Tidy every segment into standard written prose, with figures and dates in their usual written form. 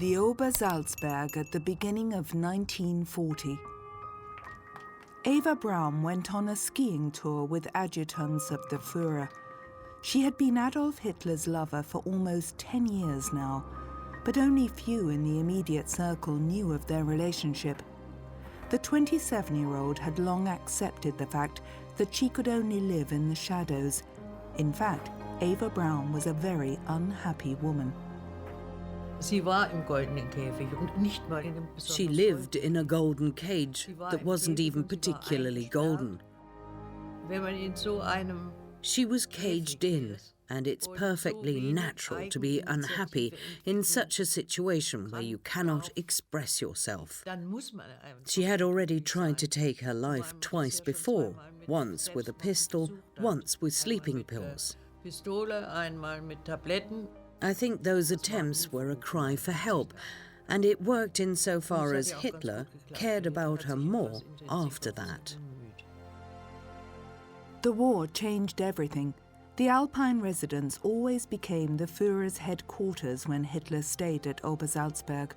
The Obersalzberg at the beginning of 1940. Eva Braun went on a skiing tour with adjutants of the Führer. She had been Adolf Hitler's lover for almost 10 years now, but only few in the immediate circle knew of their relationship. The 27-year-old had long accepted the fact that she could only live in the shadows. In fact, Eva Braun was a very unhappy woman. She lived in a golden cage that wasn't even particularly golden. She was caged in, and it's perfectly natural to be unhappy in such a situation where you cannot express yourself. She had already tried to take her life twice before, once with a pistol, once with sleeping pills. I think those attempts were a cry for help, and it worked insofar as Hitler cared about her more after that. The war changed everything. The Alpine residence always became the Führer's headquarters when Hitler stayed at Obersalzberg.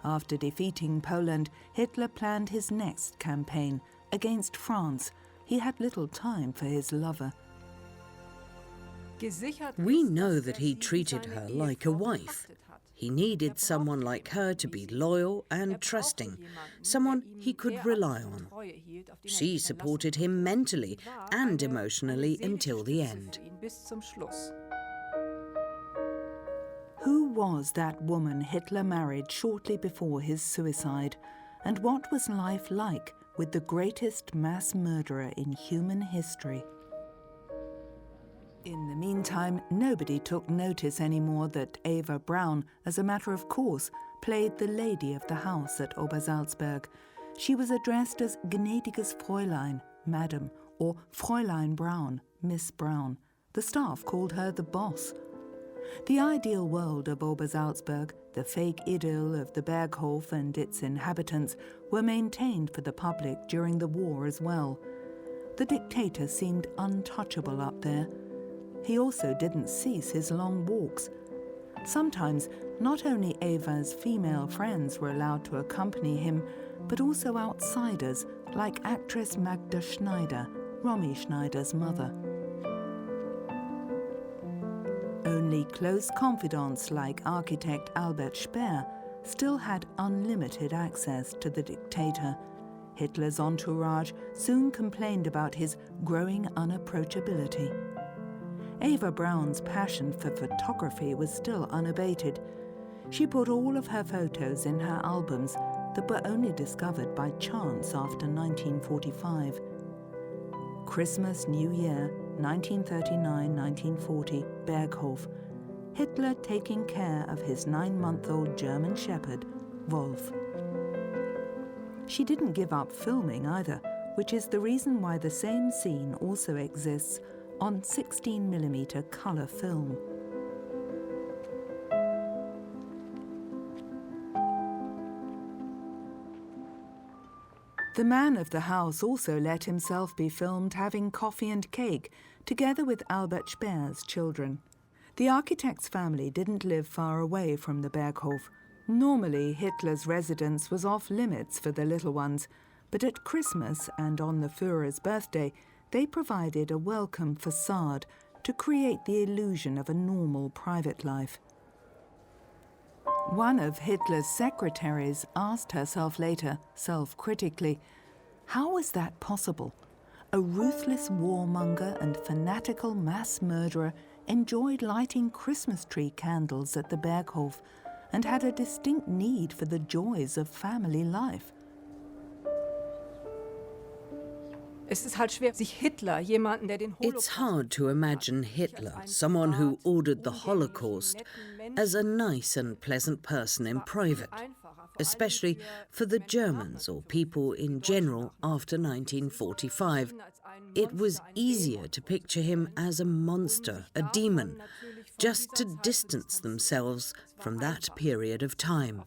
After defeating Poland, Hitler planned his next campaign against France. He had little time for his lover. We know that he treated her like a wife. He needed someone like her to be loyal and trusting, someone he could rely on. She supported him mentally and emotionally until the end. Who was that woman Hitler married shortly before his suicide? And what was life like with the greatest mass murderer in human history? In the meantime, nobody took notice anymore that Eva Braun, as a matter of course, played the lady of the house at Obersalzberg. She was addressed as gnädiges Fräulein, Madam, or Fräulein Braun, Miss Braun. The staff called her the boss. The ideal world of Obersalzberg, the fake idyll of the Berghof and its inhabitants, were maintained for the public during the war as well. The dictator seemed untouchable up there. He also didn't cease his long walks. Sometimes, not only Eva's female friends were allowed to accompany him, but also outsiders, like actress Magda Schneider, Romy Schneider's mother. Only close confidants like architect Albert Speer still had unlimited access to the dictator. Hitler's entourage soon complained about his growing unapproachability. Eva Braun's passion for photography was still unabated. She put all of her photos in her albums that were only discovered by chance after 1945. Christmas, New Year, 1939-1940, Berghof. Hitler taking care of his 9-month-old German shepherd, Wolf. She didn't give up filming either, which is the reason why the same scene also exists on 16mm colour film. The man of the house also let himself be filmed having coffee and cake, together with Albert Speer's children. The architect's family didn't live far away from the Berghof. Normally, Hitler's residence was off limits for the little ones, but at Christmas and on the Führer's birthday, they provided a welcome facade to create the illusion of a normal private life. One of Hitler's secretaries asked herself later, self-critically, how was that possible? A ruthless warmonger and fanatical mass murderer enjoyed lighting Christmas tree candles at the Berghof and had a distinct need for the joys of family life. It's hard to imagine Hitler, someone who ordered the Holocaust, as a nice and pleasant person in private, especially for the Germans or people in general after 1945. It was easier to picture him as a monster, a demon, just to distance themselves from that period of time.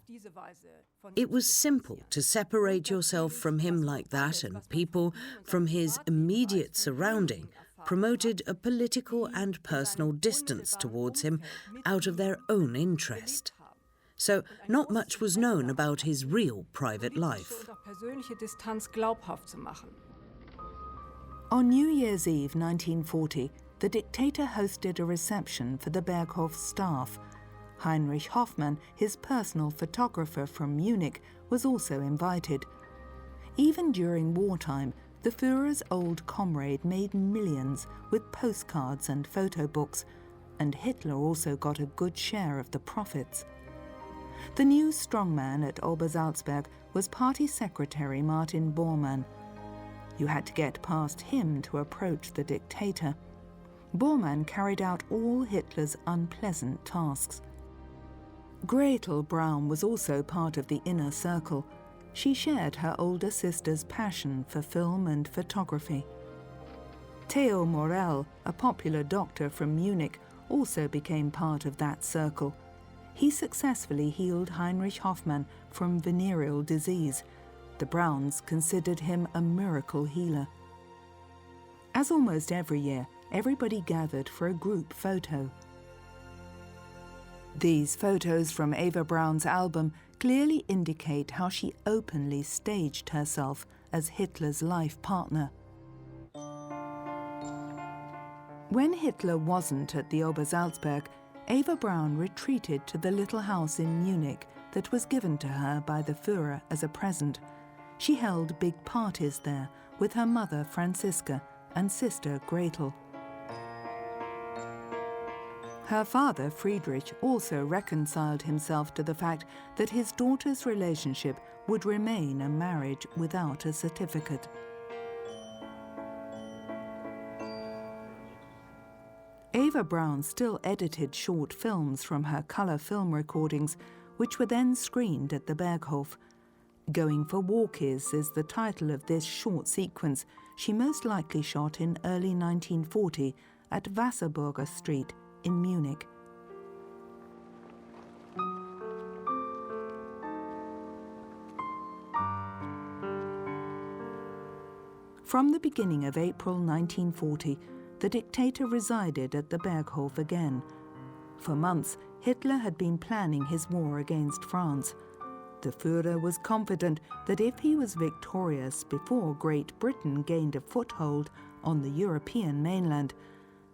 It was simple to separate yourself from him like that, and people from his immediate surrounding promoted a political and personal distance towards him out of their own interest. so not much was known about his real private life. On New Year's Eve 1940, the dictator hosted a reception for the Berghof staff. Heinrich Hoffmann, his personal photographer from Munich, was also invited. Even during wartime, the Führer's old comrade made millions with postcards and photo books, and Hitler also got a good share of the profits. The new strongman at Obersalzberg was party secretary Martin Bormann. You had to get past him to approach the dictator. Bormann carried out all Hitler's unpleasant tasks. Gretel Braun was also part of the inner circle. She shared her older sister's passion for film and photography. Theo Morell, a popular doctor from Munich, also became part of that circle. He successfully healed Heinrich Hoffmann from venereal disease. The Brauns considered him a miracle healer. As almost every year, everybody gathered for a group photo. These photos from Eva Braun's album clearly indicate how she openly staged herself as Hitler's life partner. When Hitler wasn't at the Obersalzberg, Eva Braun retreated to the little house in Munich that was given to her by the Führer as a present. She held big parties there with her mother Franziska and sister Gretel. Her father, Friedrich, also reconciled himself to the fact that his daughter's relationship would remain a marriage without a certificate. Eva Braun still edited short films from her colour film recordings, which were then screened at the Berghof. Going for Walkies is the title of this short sequence she most likely shot in early 1940 at Wasserburger Street in Munich. From the beginning of April 1940, the dictator resided at the Berghof again. For months, Hitler had been planning his war against France. The Führer was confident that if he was victorious before Great Britain gained a foothold on the European mainland,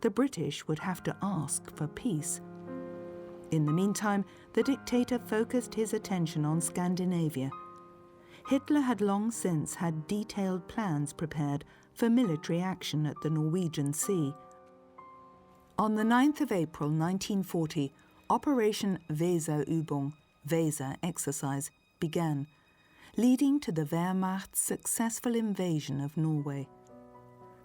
the British would have to ask for peace. In the meantime, the dictator focused his attention on Scandinavia. Hitler had long since had detailed plans prepared for military action at the Norwegian Sea. On the 9th of April 1940, Operation Weserübung, Weser exercise, began, leading to the Wehrmacht's successful invasion of Norway.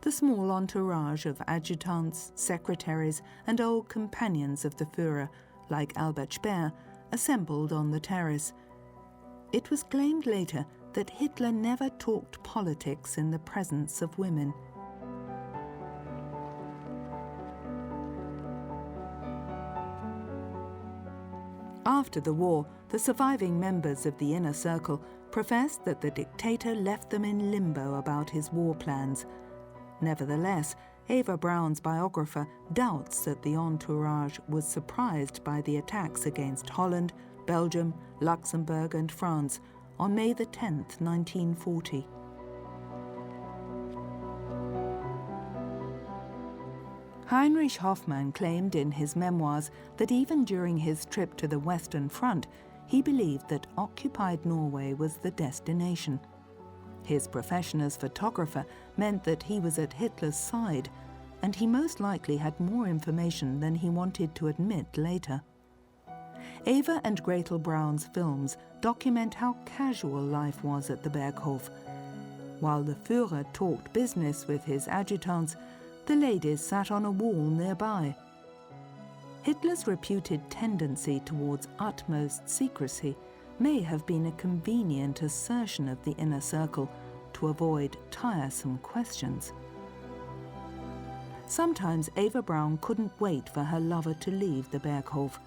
The small entourage of adjutants, secretaries, and old companions of the Führer, like Albert Speer, assembled on the terrace. It was claimed later that Hitler never talked politics in the presence of women. After the war, the surviving members of the inner circle professed that the dictator left them in limbo about his war plans. Nevertheless, Eva Braun's biographer doubts that the entourage was surprised by the attacks against Holland, Belgium, Luxembourg and France on May the 10th, 1940. Heinrich Hoffmann claimed in his memoirs that even during his trip to the Western Front, he believed that occupied Norway was the destination. His profession as photographer meant that he was at Hitler's side, and he most likely had more information than he wanted to admit later. Eva and Gretel Braun's films document how casual life was at the Berghof. While the Führer talked business with his adjutants, the ladies sat on a wall nearby. Hitler's reputed tendency towards utmost secrecy may have been a convenient assertion of the inner circle to avoid tiresome questions. Sometimes Eva Braun couldn't wait for her lover to leave the Berghof.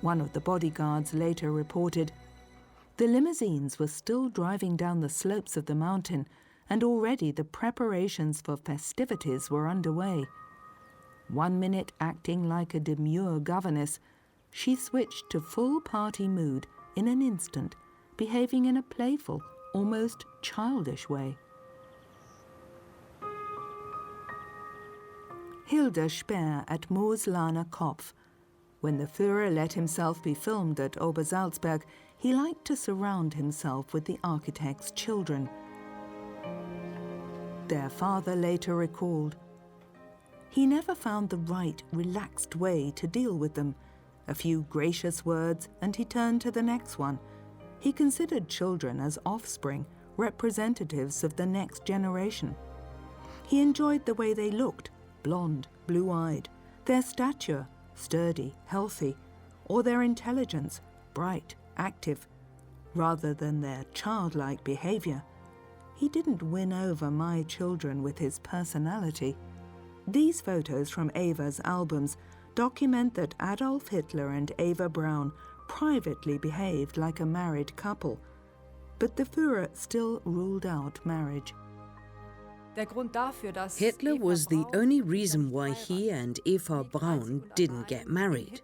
One of the bodyguards later reported, "The limousines were still driving down the slopes of the mountain, and already the preparations for festivities were underway. 1 minute acting like a demure governess, She switched to full party mood in an instant, behaving in a playful, almost childish way. Hilde Speer at Mooslaner Kopf. When the Führer let himself be filmed at Obersalzberg, he liked to surround himself with the architect's children. Their father later recalled, "He never found the right, relaxed way to deal with them. A few gracious words and he turned to the next one. He considered children as offspring, representatives of the next generation. He enjoyed the way they looked, blonde, blue-eyed, their stature, sturdy, healthy, or their intelligence, bright, active, rather than their childlike behavior. He didn't win over my children with his personality." These photos from Eva's albums document that Adolf Hitler and Eva Braun privately behaved like a married couple, but the Führer still ruled out marriage. Hitler was the only reason why he and Eva Braun didn't get married.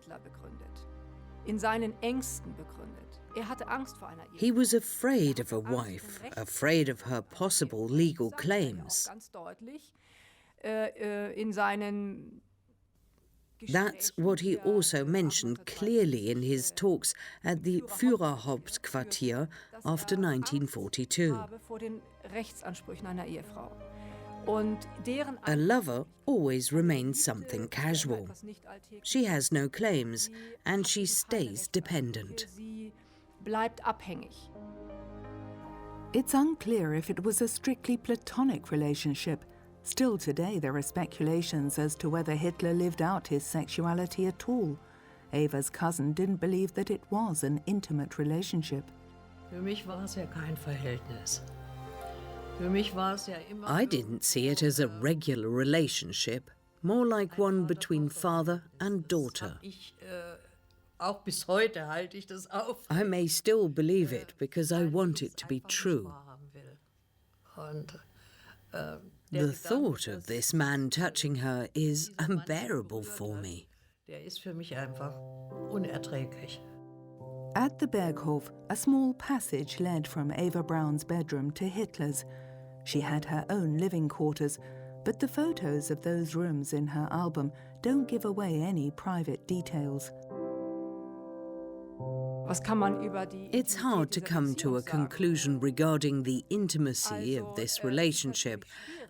He was afraid of a wife, afraid of her possible legal claims. That's what he also mentioned clearly in his talks at the Führerhauptquartier after 1942. A lover always remains something casual. She has no claims, and she stays dependent. It's unclear if it was a strictly platonic relationship. Still today there are speculations as to whether Hitler lived out his sexuality at all. Eva's cousin didn't believe that it was an intimate relationship. Für mich war es ja kein Verhältnis. I didn't see it as a regular relationship, more like one between father and daughter. I may still believe it because I want it to be true. The thought of this man touching her is unbearable for me. At the Berghof, a small passage led from Eva Braun's bedroom to Hitler's. She had her own living quarters, but the photos of those rooms in her album don't give away any private details. It's hard to come to a conclusion regarding the intimacy of this relationship,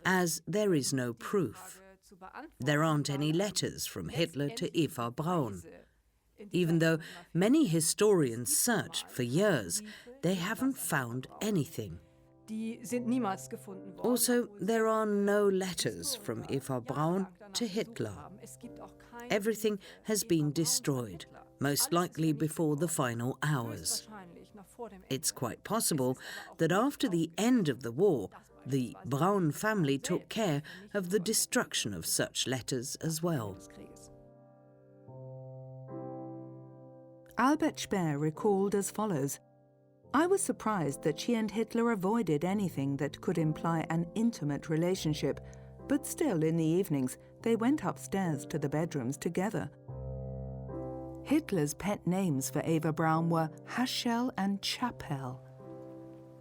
as there is no proof. There aren't any letters from Hitler to Eva Braun. Even though many historians searched for years, they haven't found anything. Also, there are no letters from Eva Braun to Hitler. Everything has been destroyed, most likely before the final hours. It's quite possible that after the end of the war, the Braun family took care of the destruction of such letters as well. Albert Speer recalled as follows, "I was surprised that she and Hitler avoided anything that could imply an intimate relationship, but still in the evenings they went upstairs to the bedrooms together." Hitler's pet names for Eva Braun were Haschel and Chapelle.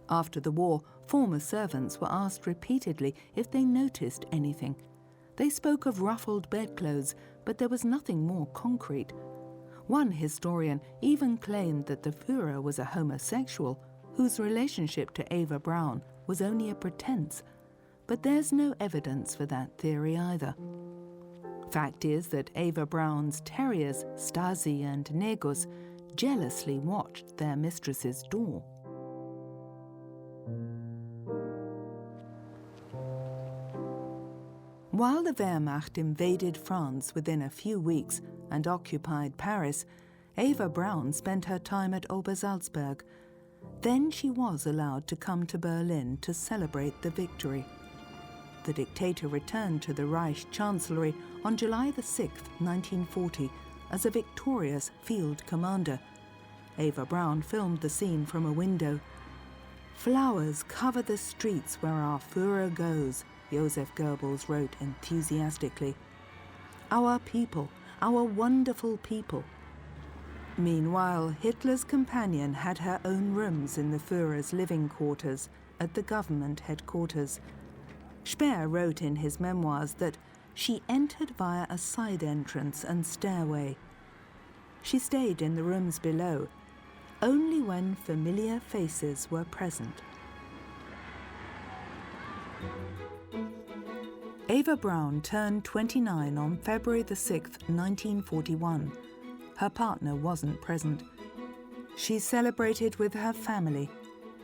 After the war, former servants were asked repeatedly if they noticed anything. They spoke of ruffled bedclothes, but there was nothing more concrete. One historian even claimed that the Führer was a homosexual whose relationship to Eva Braun was only a pretense, but there's no evidence for that theory either. Fact is that Eva Braun's terriers, Stasi and Negus, jealously watched their mistress's door. While the Wehrmacht invaded France within a few weeks and occupied Paris, Eva Braun spent her time at Obersalzberg. Then she was allowed to come to Berlin to celebrate the victory. The dictator returned to the Reich Chancellery on July 6, 1940, as a victorious field commander. Eva Braun filmed the scene from a window. "Flowers cover the streets where our Führer goes," Joseph Goebbels wrote enthusiastically. "Our people, our wonderful people." Meanwhile, Hitler's companion had her own rooms in the Führer's living quarters at the government headquarters. Speer wrote in his memoirs that she entered via a side entrance and stairway. She stayed in the rooms below, only when familiar faces were present. Eva Braun turned 29 on February the 6th, 1941. Her partner wasn't present. She celebrated with her family.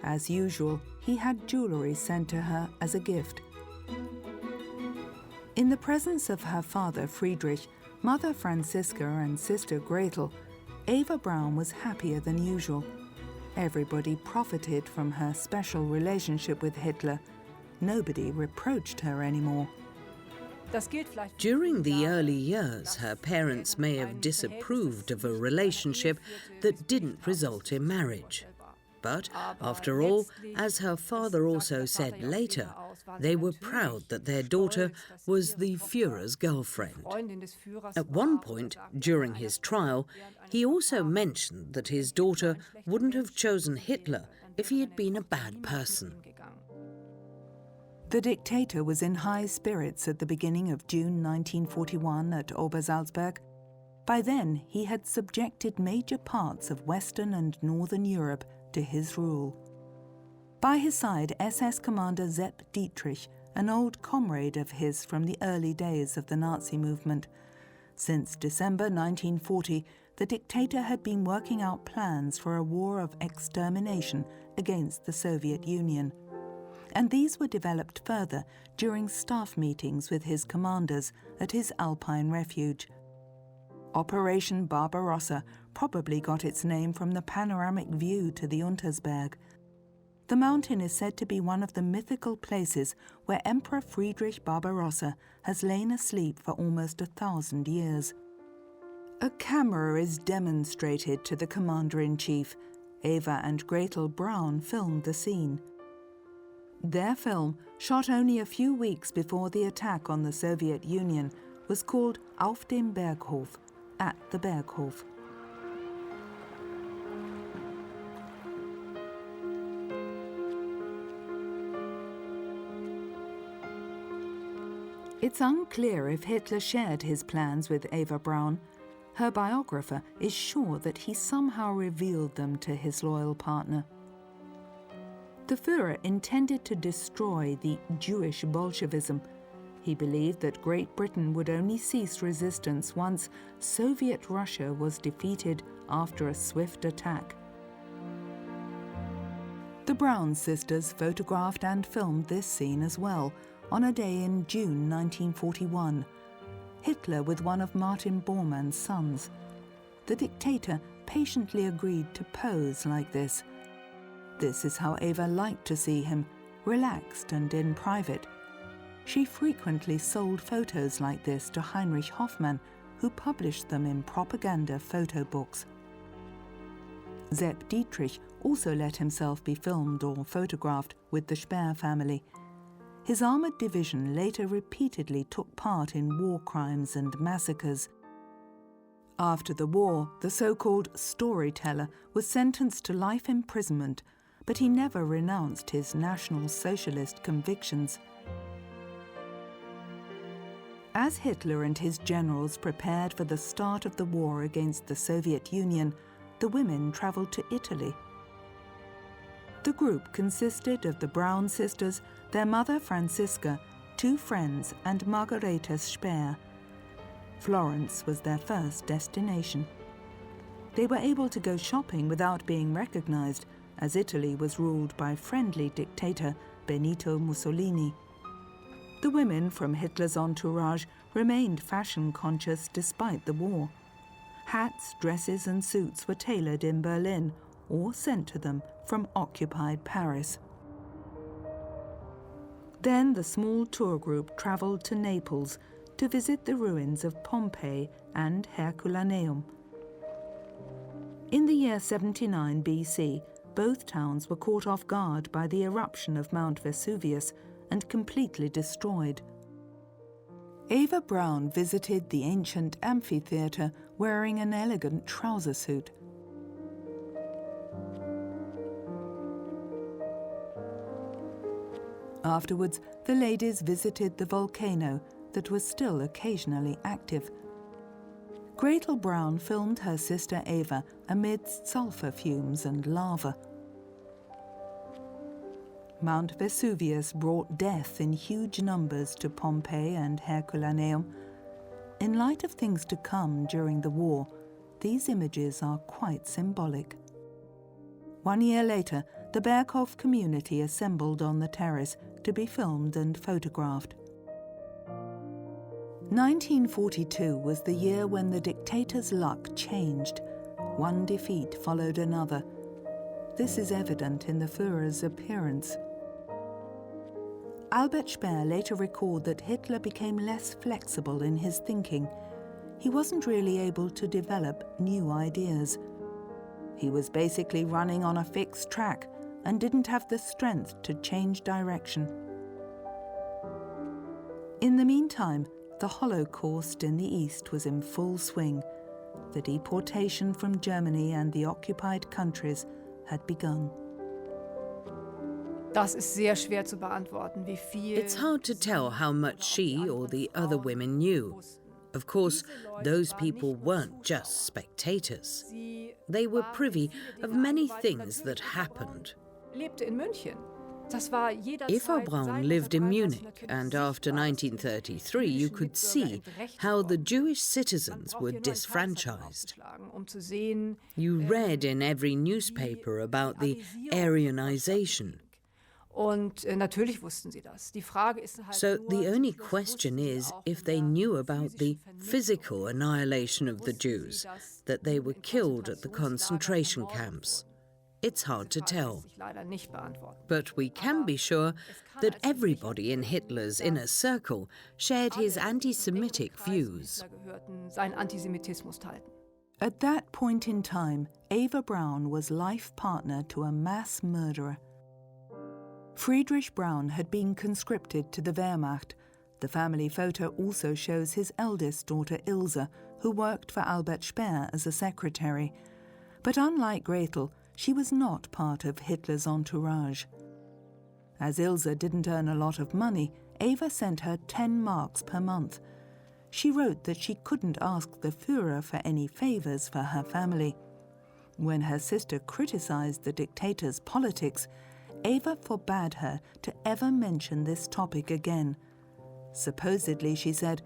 As usual, he had jewelry sent to her as a gift. In the presence of her father Friedrich, mother Franziska and sister Gretel, Eva Braun was happier than usual. Everybody profited from her special relationship with Hitler. Nobody reproached her anymore. During the early years, her parents may have disapproved of a relationship that didn't result in marriage. But, after all, as her father also said later, they were proud that their daughter was the Führer's girlfriend. At one point, during his trial, he also mentioned that his daughter wouldn't have chosen Hitler if he had been a bad person. The dictator was in high spirits at the beginning of June 1941 at Obersalzberg. By then, he had subjected major parts of Western and Northern Europe to his rule. By his side, SS commander Sepp Dietrich, an old comrade of his from the early days of the Nazi movement. Since December 1940, the dictator had been working out plans for a war of extermination against the Soviet Union. And these were developed further during staff meetings with his commanders at his Alpine refuge. Operation Barbarossa probably got its name from the panoramic view to the Untersberg. The mountain is said to be one of the mythical places where Emperor Friedrich Barbarossa has lain asleep for almost 1,000 years. A camera is demonstrated to the commander-in-chief. Eva and Gretel Braun filmed the scene. Their film, shot only a few weeks before the attack on the Soviet Union, was called Auf dem Berghof, at the Berghof. It's unclear if Hitler shared his plans with Eva Braun. Her biographer is sure that he somehow revealed them to his loyal partner. The Führer intended to destroy the Jewish Bolshevism. He believed that Great Britain would only cease resistance once Soviet Russia was defeated after a swift attack. The Braun sisters photographed and filmed this scene as well, on a day in June 1941. Hitler with one of Martin Bormann's sons. The dictator patiently agreed to pose like this. This is how Eva liked to see him, relaxed and in private. She frequently sold photos like this to Heinrich Hoffmann, who published them in propaganda photo books. Sepp Dietrich also let himself be filmed or photographed with the Speer family. His armoured division later repeatedly took part in war crimes and massacres. After the war, the so-called storyteller was sentenced to life imprisonment, but he never renounced his National Socialist convictions. As Hitler and his generals prepared for the start of the war against the Soviet Union, the women travelled to Italy. The group consisted of the Braun sisters, their mother Franziska, two friends, and Margareta Speer. Florence was their first destination. They were able to go shopping without being recognized, as Italy was ruled by friendly dictator Benito Mussolini. The women from Hitler's entourage remained fashion-conscious despite the war. Hats, dresses and suits were tailored in Berlin or sent to them from occupied Paris. Then the small tour group travelled to Naples to visit the ruins of Pompeii and Herculaneum. In the year 79 BC, both towns were caught off guard by the eruption of Mount Vesuvius and completely destroyed. Eva Braun visited the ancient amphitheatre wearing an elegant trouser suit. Afterwards, the ladies visited the volcano that was still occasionally active. Gretel Braun filmed her sister Eva amidst sulfur fumes and lava. Mount Vesuvius brought death in huge numbers to Pompeii and Herculaneum. In light of things to come during the war, these images are quite symbolic. 1 year later, the Berghof community assembled on the terrace to be filmed and photographed. 1942 was the year when the dictator's luck changed. One defeat followed another. This is evident in the Führer's appearance. Albert Speer later recalled that Hitler became less flexible in his thinking. He wasn't really able to develop new ideas. He was basically running on a fixed track and didn't have the strength to change direction. In the meantime, the Holocaust in the East was in full swing. The deportation from Germany and the occupied countries had begun. Das ist sehr schwer zu beantworten, wie viel. It's hard to tell how much she or the other women knew. Of course, those people weren't just spectators. They were privy of many things that happened. Lebte in München. Das war jederzeit Eva Braun lived in Munich, and after 1933 you could see how the Jewish citizens were disfranchised. You read in every newspaper about the Aryanization. Und natürlich wussten sie das. Die Frage ist halt So nur, the only question is if they knew about the physical annihilation of the Jews, that they were killed at the concentration camps. It's hard to tell. But we can be sure that everybody in Hitler's inner circle shared his anti-Semitic views. At that point in time, Eva Braun was life partner to a mass murderer. Friedrich Braun had been conscripted to the Wehrmacht. The family photo also shows his eldest daughter Ilse, who worked for Albert Speer as a secretary. But unlike Gretel, she was not part of Hitler's entourage. As Ilse didn't earn a lot of money, Eva sent her 10 marks per month. She wrote that she couldn't ask the Führer for any favors for her family. When her sister criticized the dictator's politics, Eva forbade her to ever mention this topic again. Supposedly, she said,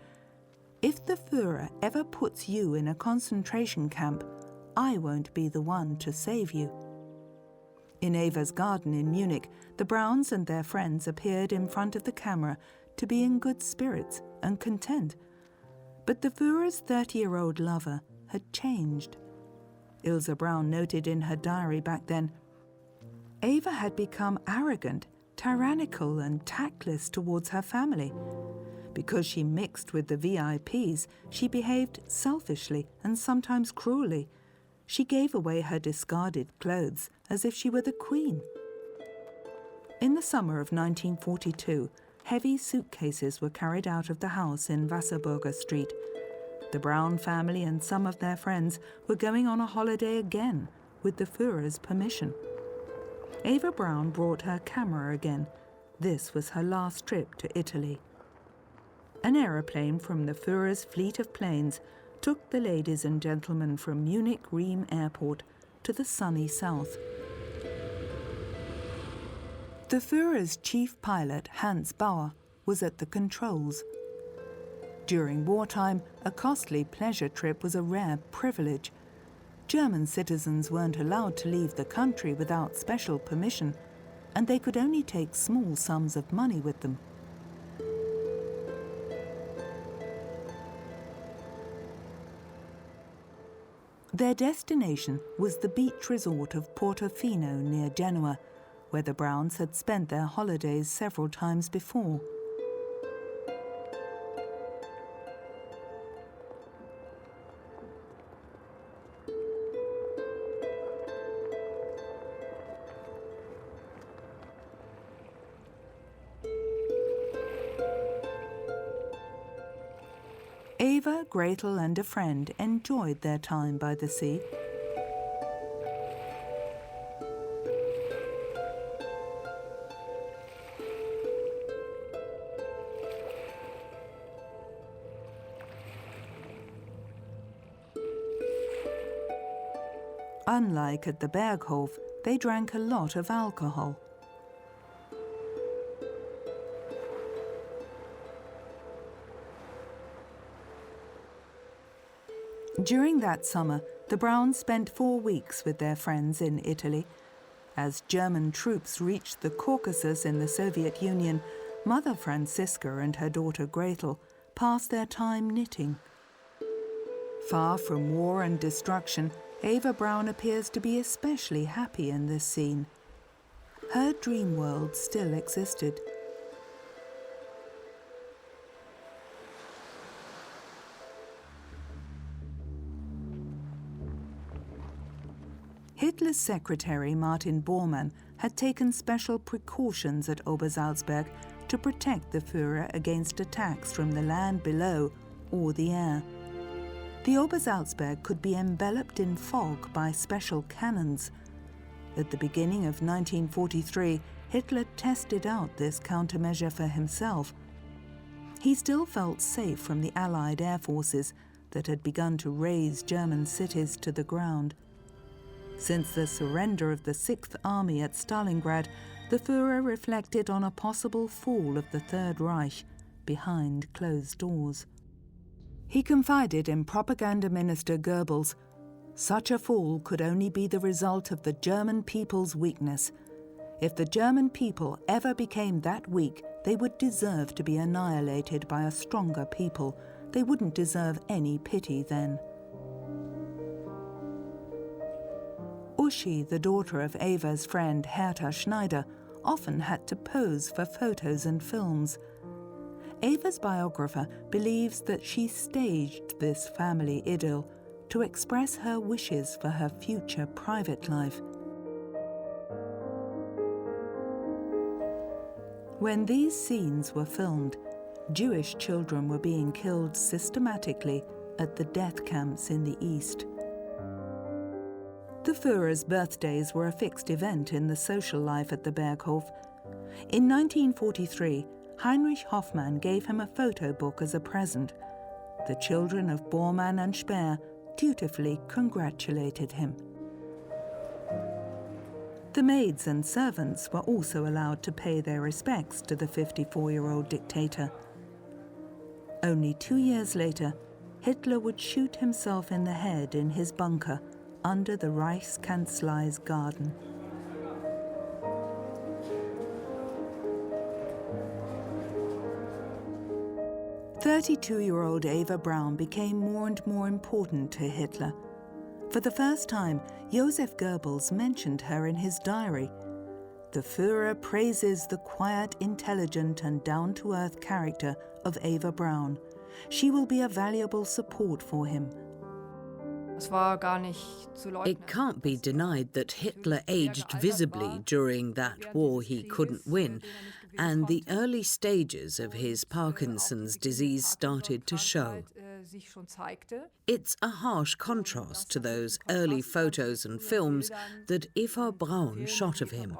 "If the Führer ever puts you in a concentration camp, I won't be the one to save you." In Eva's garden in Munich, the Brauns and their friends appeared in front of the camera to be in good spirits and content. But the Führer's 30-year-old lover had changed. Ilse Braun noted in her diary back then, "Eva had become arrogant, tyrannical and tactless towards her family. Because she mixed with the VIPs, she behaved selfishly and sometimes cruelly. She gave away her discarded clothes as if she were the queen." In the summer of 1942, heavy suitcases were carried out of the house in Wasserburger Street. The Braun family and some of their friends were going on a holiday again, with the Führer's permission. Eva Braun brought her camera again. This was her last trip to Italy. An aeroplane from the Führer's fleet of planes took the ladies and gentlemen from Munich-Riem Airport to the sunny south. The Führer's chief pilot, Hans Bauer, was at the controls. During wartime, a costly pleasure trip was a rare privilege. German citizens weren't allowed to leave the country without special permission, and they could only take small sums of money with them. Their destination was the beach resort of Portofino near Genoa, where the Brauns had spent their holidays several times before. Eva, Gretel and a friend enjoyed their time by the sea. Unlike at the Berghof, they drank a lot of alcohol. During that summer, the Brauns spent 4 weeks with their friends in Italy. As German troops reached the Caucasus in the Soviet Union, Mother Franziska and her daughter Gretel passed their time knitting. Far from war and destruction, Eva Braun appears to be especially happy in this scene. Her dream world still existed. Hitler's secretary, Martin Bormann, had taken special precautions at Obersalzberg to protect the Führer against attacks from the land below or the air. The Obersalzberg could be enveloped in fog by special cannons. At the beginning of 1943, Hitler tested out this countermeasure for himself. He still felt safe from the Allied air forces that had begun to raze German cities to the ground. Since the surrender of the 6th Army at Stalingrad, the Führer reflected on a possible fall of the Third Reich behind closed doors. He confided in Propaganda Minister Goebbels, such a fall could only be the result of the German people's weakness. If the German people ever became that weak, they would deserve to be annihilated by a stronger people. They wouldn't deserve any pity then. Uschi, the daughter of Eva's friend Hertha Schneider, often had to pose for photos and films. Eva's biographer believes that she staged this family idyll to express her wishes for her future private life. When these scenes were filmed, Jewish children were being killed systematically at the death camps in the East. The Führer's birthdays were a fixed event in the social life at the Berghof. In 1943, Heinrich Hoffmann gave him a photo book as a present. The children of Bormann and Speer dutifully congratulated him. The maids and servants were also allowed to pay their respects to the 54-year-old dictator. Only 2 years later, Hitler would shoot himself in the head in his bunker under the Reich Chancellery's garden. "32-year-old Eva Braun became more and more important to Hitler. For the first time, Joseph Goebbels mentioned her in his diary. The Führer praises the quiet, intelligent and down-to-earth character of Eva Braun. She will be a valuable support for him. It can't be denied that Hitler aged visibly during that war he couldn't win, and the early stages of his Parkinson's disease started to show. It's a harsh contrast to those early photos and films that Eva Braun shot of him.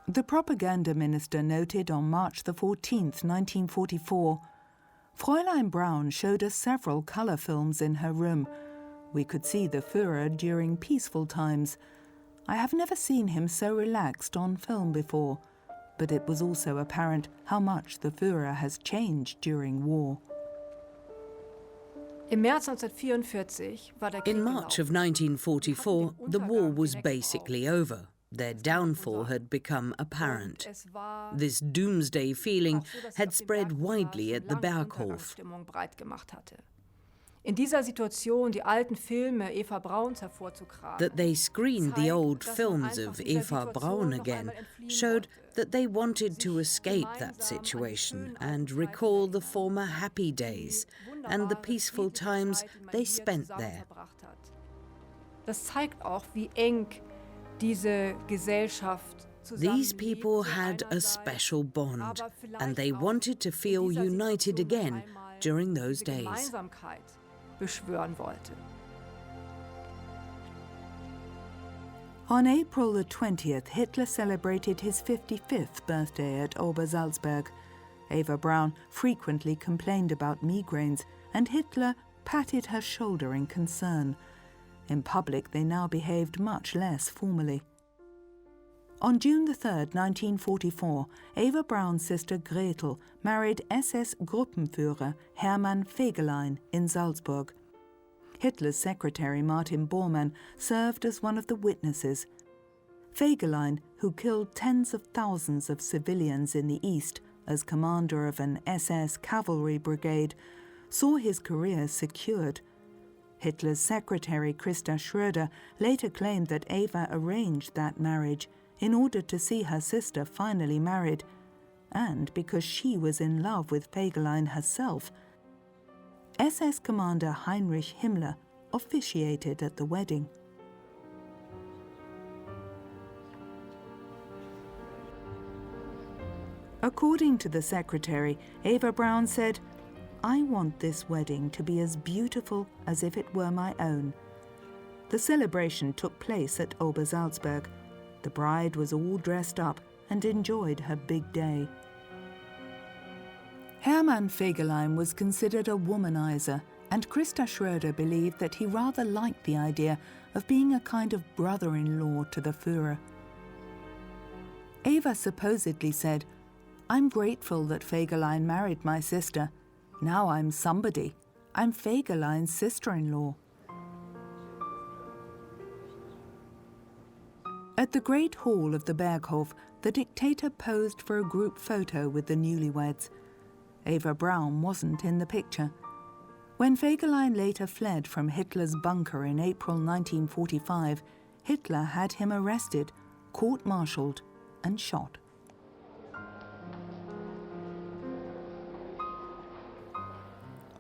The propaganda minister noted on March the 14th, 1944, Fräulein Braun showed us several colour films in her room. We could see the Führer during peaceful times. I have never seen him so relaxed on film before, but it was also apparent how much the Führer has changed during war. In March of 1944, the war was basically over. Their downfall had become apparent. This doomsday feeling had spread widely at the Berghof. That they screened the old films of Eva Braun again showed that they wanted to escape that situation and recall the former happy days and the peaceful times they spent there. These people had a special bond, and they wanted to feel united again during those days. On April the 20th, Hitler celebrated his 55th birthday at Obersalzberg. Eva Braun frequently complained about migraines, and Hitler patted her shoulder in concern. In public, they now behaved much less formally. On June 3, 1944, Eva Braun's sister Gretel married SS Gruppenführer Hermann Fegelein in Salzburg. Hitler's secretary Martin Bormann served as one of the witnesses. Fegelein, who killed tens of thousands of civilians in the East as commander of an SS cavalry brigade, saw his career secured. Hitler's secretary Christa Schröder later claimed that Eva arranged that marriage in order to see her sister finally married, and because she was in love with Fegelein herself. SS Commander Heinrich Himmler officiated at the wedding. According to the secretary, Eva Braun said, "I want this wedding to be as beautiful as if it were my own." The celebration took place at Obersalzberg. The bride was all dressed up and enjoyed her big day. Hermann Fegelein was considered a womanizer, and Christa Schröder believed that he rather liked the idea of being a kind of brother-in-law to the Führer. Eva supposedly said, "I'm grateful that Fegelein married my sister. Now I'm somebody. I'm Fegelein's sister-in-law." At the Great Hall of the Berghof, the dictator posed for a group photo with the newlyweds. Eva Braun wasn't in the picture. When Fegelein later fled from Hitler's bunker in April 1945, Hitler had him arrested, court-martialed, and shot.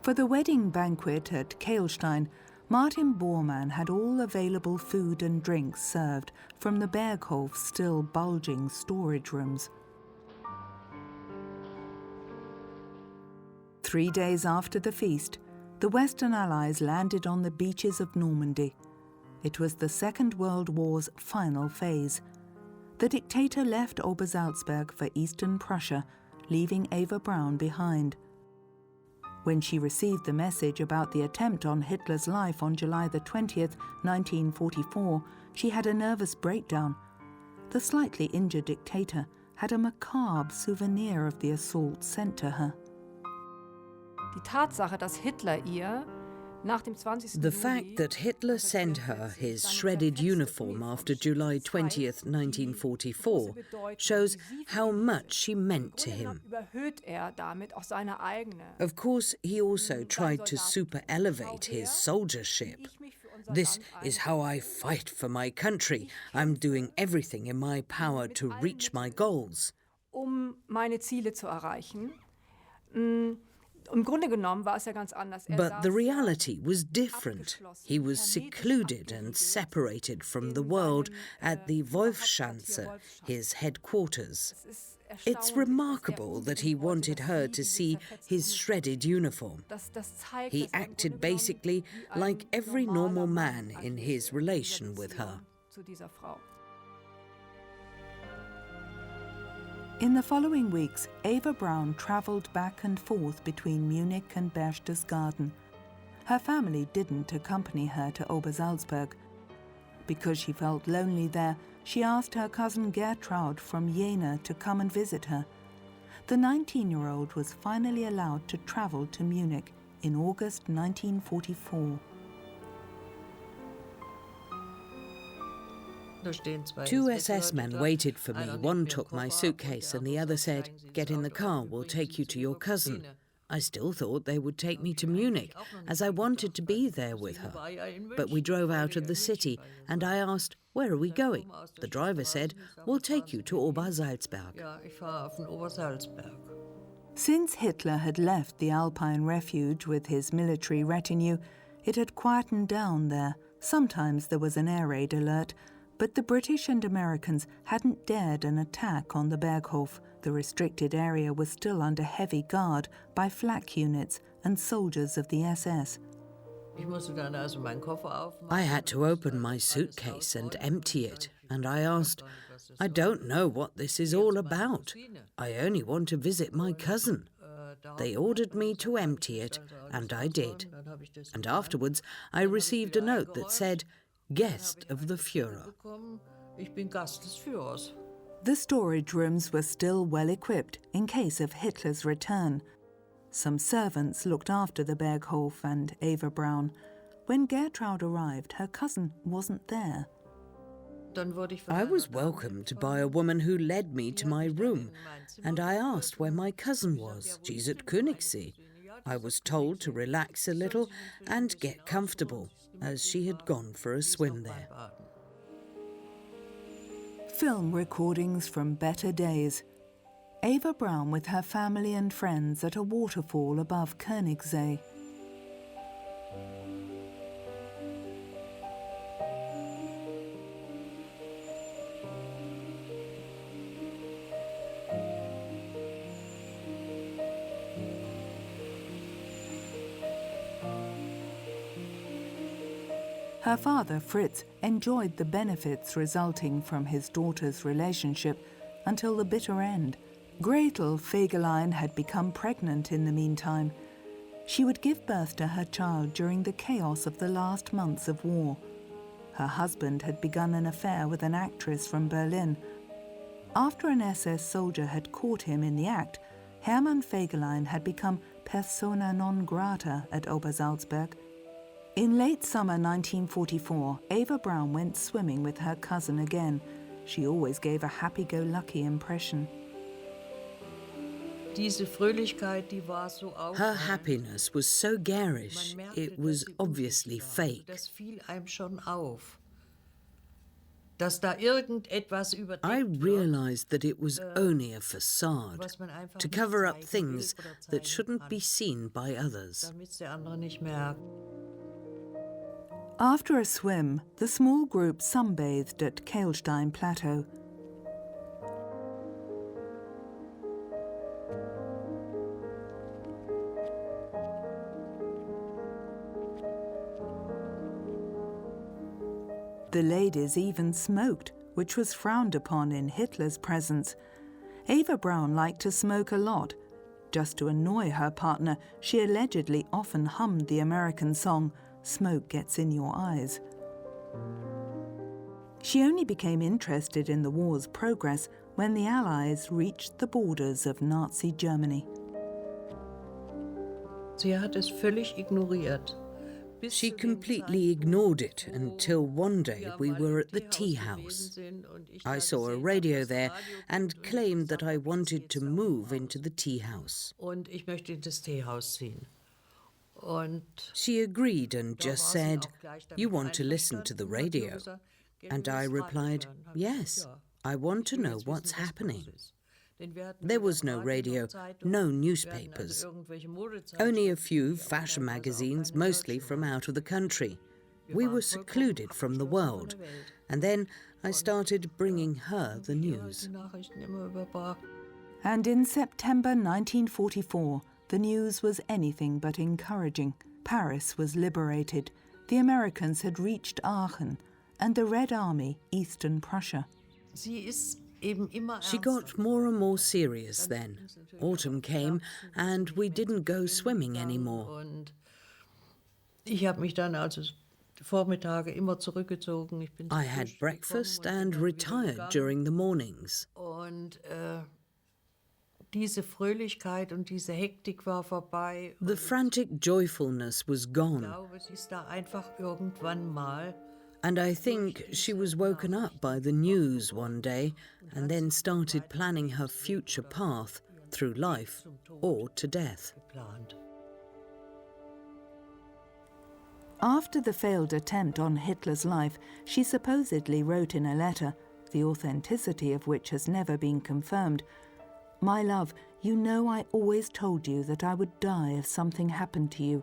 For the wedding banquet at Kehlstein, Martin Bormann had all available food and drinks served from the Berghof's still bulging storage rooms. 3 days after the feast, the Western Allies landed on the beaches of Normandy. It was the Second World War's final phase. The dictator left Obersalzberg for Eastern Prussia, leaving Eva Braun behind. When she received the message about the attempt on Hitler's life on July 20th, 1944, she had a nervous breakdown. The slightly injured dictator had a macabre souvenir of the assault sent to her. Die Tatsache, dass Hitler ihr nach dem 20. The fact that Hitler sent her his shredded uniform after July 20th, 1944, shows how much she meant to him. Of course, he also tried to super-elevate his soldiership. "This is how I fight for my country. I'm doing everything in my power to reach my goals." Meine Ziele zu erreichen. But the reality was different. He was secluded and separated from the world at the Wolfschanze, his headquarters. It's remarkable that he wanted her to see his shredded uniform. He acted basically like every normal man in his relation with her. In the following weeks, Eva Braun travelled back and forth between Munich and Berchtesgaden. Her family didn't accompany her to Obersalzberg. Because she felt lonely there, she asked her cousin Gertraud from Jena to come and visit her. The 19-year-old was finally allowed to travel to Munich in August 1944. 2 SS men waited for me. One took my suitcase and the other said, "Get in the car, we'll take you to your cousin." I still thought they would take me to Munich, as I wanted to be there with her. But we drove out of the city, and I asked, "Where are we going?" The driver said, "We'll take you to Obersalzberg." Since Hitler had left the Alpine refuge with his military retinue, it had quietened down there. Sometimes there was an air raid alert, but the British and Americans hadn't dared an attack on the Berghof. The restricted area was still under heavy guard by flak units and soldiers of the SS. I had to open my suitcase and empty it, and I asked, "I don't know what this is all about. I only want to visit my cousin." They ordered me to empty it, and I did. And afterwards, I received a note that said, "Guest of the Führer." The storage rooms were still well equipped in case of Hitler's return. Some servants looked after the Berghof and Eva Braun. When Gertraud arrived, her cousin wasn't there. I was welcomed by a woman who led me to my room, and I asked where my cousin was. She's at Königssee. I was told to relax a little and get comfortable, as she had gone for a swim there. Film recordings from better days. Eva Braun with her family and friends at a waterfall above Königssee. Her father, Fritz, enjoyed the benefits resulting from his daughter's relationship until the bitter end. Gretel Fegelein had become pregnant in the meantime. She would give birth to her child during the chaos of the last months of war. Her husband had begun an affair with an actress from Berlin. After an SS soldier had caught him in the act, Hermann Fegelein had become persona non grata at Obersalzberg. In late summer 1944, Eva Braun went swimming with her cousin again. She always gave a happy-go-lucky impression. Her happiness was so garish, it was obviously fake. I realized that it was only a facade, to cover up things that shouldn't be seen by others. After a swim, the small group sunbathed at Kehlstein Plateau. The ladies even smoked, which was frowned upon in Hitler's presence. Eva Braun liked to smoke a lot. Just to annoy her partner, she allegedly often hummed the American song, "Smoke Gets in Your Eyes." She only became interested in the war's progress when the Allies reached the borders of Nazi Germany. She completely ignored it until one day we were at the tea house. I saw a radio there and claimed that I wanted to move into the tea house. She agreed and just said, "You want to listen to the radio?" And I replied, "Yes, I want to know what's happening." There was no radio, no newspapers, only a few fashion magazines, mostly from out of the country. We were secluded from the world, and then I started bringing her the news. And in September 1944, the news was anything but encouraging. Paris was liberated, the Americans had reached Aachen, and the Red Army, Eastern Prussia. She got more and more serious then. Autumn came and we didn't go swimming anymore. I had breakfast and retired during the mornings. The frantic joyfulness was gone. And I think she was woken up by the news one day and then started planning her future path through life or to death. After the failed attempt on Hitler's life, she supposedly wrote in a letter, the authenticity of which has never been confirmed, "My love, you know I always told you that I would die if something happened to you.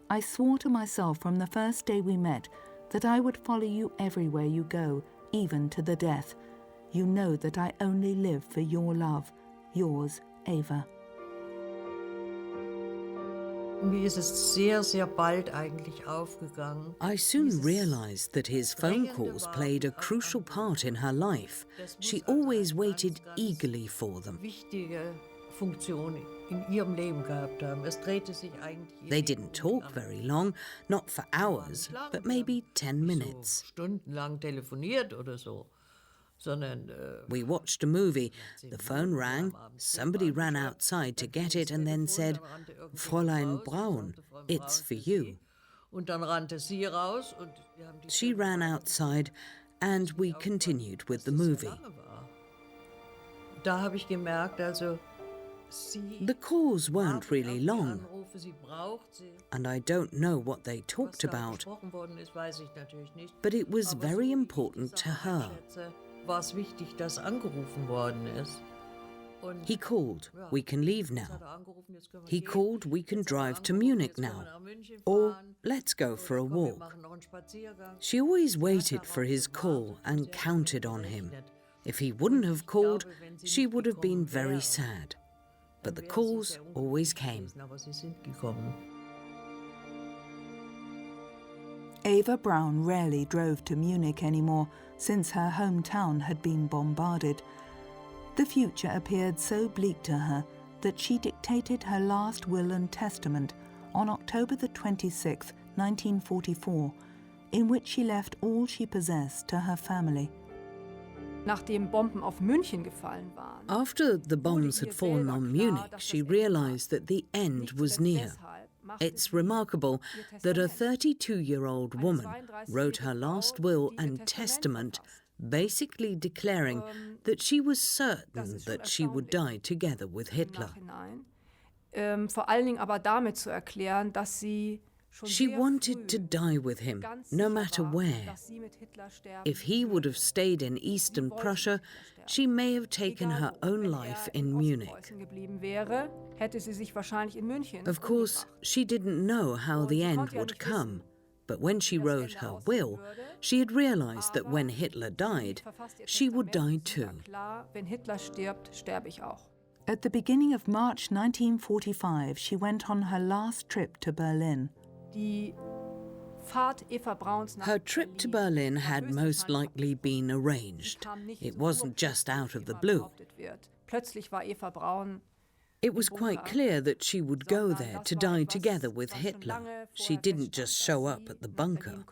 I swore to myself from the first day we met that I would follow you everywhere you go, even to the death. You know that I only live for your love. Yours, Eva." I soon realized that his phone calls played a crucial part in her life. She always waited eagerly for them. Funktion in ihrem Leben gehabt haben. Es drehte sich eigentlich They didn't talk very long, not for hours, but maybe 10 minutes. so stundenlang telefoniert oder so, sondern We watched a movie. The phone rang, somebody ran outside to get it and then said, Fräulein Braun, it's for you. Und dann rannte sie raus und wir haben die She ran outside and we continued with the movie. lange war. Da habe ich gemerkt, also sie The calls weren't really long, Anrufe, sie braucht sie. and I don't know what they Was talked da about, gesprochen worden ist, weiß ich natürlich nicht. but it was Aber so very wie ich important die to Sache her. einschätze, war es wichtig, dass angerufen worden ist. Und He called, we can leave jetzt hat now. angerufen, jetzt können wir He gehen. called, we can Jetzt hat drive to angerufen, Munich jetzt können now. wir nach München Or fahren. let's go for a Komm, wir walk. machen noch einen Spaziergang. She always waited for his call and counted on him. If he wouldn't have called, she would have been very sad. But the calls always came. Aber sie sind gekommen. Eva Braun rarely drove to Munich anymore since her hometown had been bombarded. The future appeared so bleak to her that she dictated her last will and testament on October the 26th, 1944, in which she left all she possessed to her family. Nachdem Bomben auf München gefallen waren, After the bombs had fallen on Munich, she realized that the end was near. It's remarkable that a 32-year-old woman wrote her last will and testament, basically declaring that she was certain that she would die together with Hitler. Vor allen Dingen aber damit zu erklären, dass sie schon She sehr wanted to früh die with him, ganz no sicher matter war, where. dass sie mit Hitler sterben If he would have stayed in Eastern Prussia, she may have taken her own life in Munich. Ostpreußen geblieben wäre, hätte sie sich wahrscheinlich in München Of course, she didn't know how the end would come, but when she wrote her will, she had realized that when Hitler died, she would die too. Klar, wenn Hitler stirbt, sterbe ich auch. At the beginning of March 1945, she went on her last trip to Berlin. Die Fahrt Eva Brauns nach Her trip to Berlin had most likely been arranged. It wasn't just out of the blue. Plötzlich war Eva Braun. It was quite clear that she would go there to die together with Hitler. She didn't just show up at the bunker.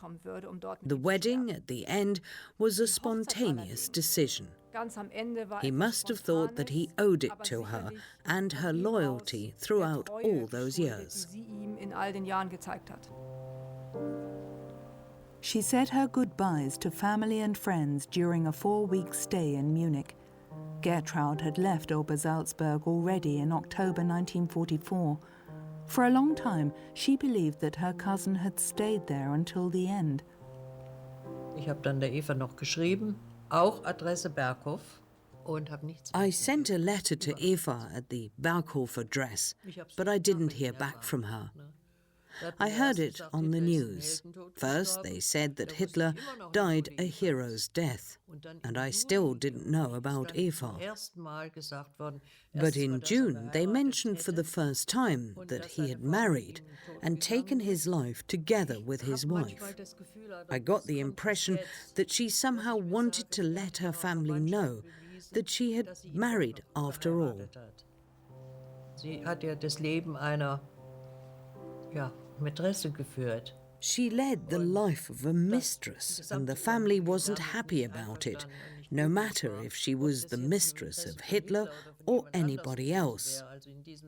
The wedding at the end was a spontaneous decision. He must have thought that he owed it to her and her loyalty throughout all those years. She said her goodbyes to family and friends during a 4-week stay in Munich. Gertraud had left Obersalzberg already in October 1944. For a long time, she believed that her cousin had stayed there until the end. Ich habe dann der Eva noch geschrieben, auch Adresse Berghof, und habe nichts. I sent a letter to Eva at the Berghof address, but I didn't hear back from her. I heard it on the news. First, they said that Hitler died a hero's death, and I still didn't know about Eva. But in June, they mentioned for the first time that he had married and taken his life together with his wife. I got the impression that she somehow wanted to let her family know that she had married after all. Sie hat ja das Leben einer Mätresse geführt. She led the life of a mistress, and the family wasn't happy about it, no matter if she was the mistress of Hitler or anybody else.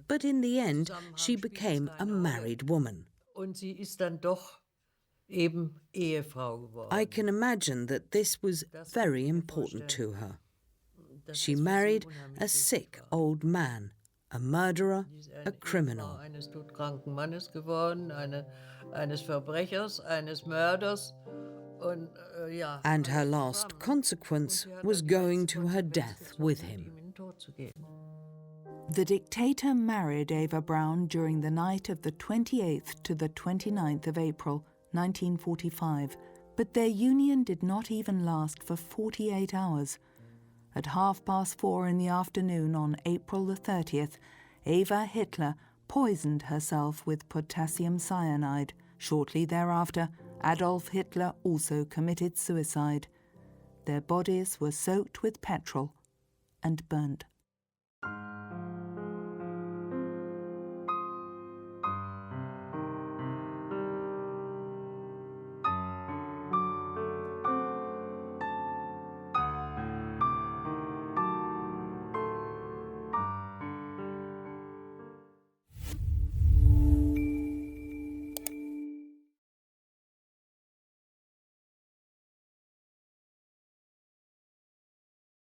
But in the end, she became a married woman. Und sie ist dann doch eben Ehefrau geworden. I can imagine that this was very important to her. She married a sick old man, a murderer, a criminal. Eines todkranken Mannes geworden, eines Verbrechers, eines Mörders. Und, And her last consequence was going to her death with him. in den Tod zu gehen. The dictator married Eva Braun during the night of the 28th to the 29th of April, 1945, but their union did not even last for 48 hours. At 4:30 in the afternoon on April the 30th, Eva Hitler poisoned herself with potassium cyanide. Shortly thereafter, Adolf Hitler also committed suicide. Their bodies were soaked with petrol and burnt.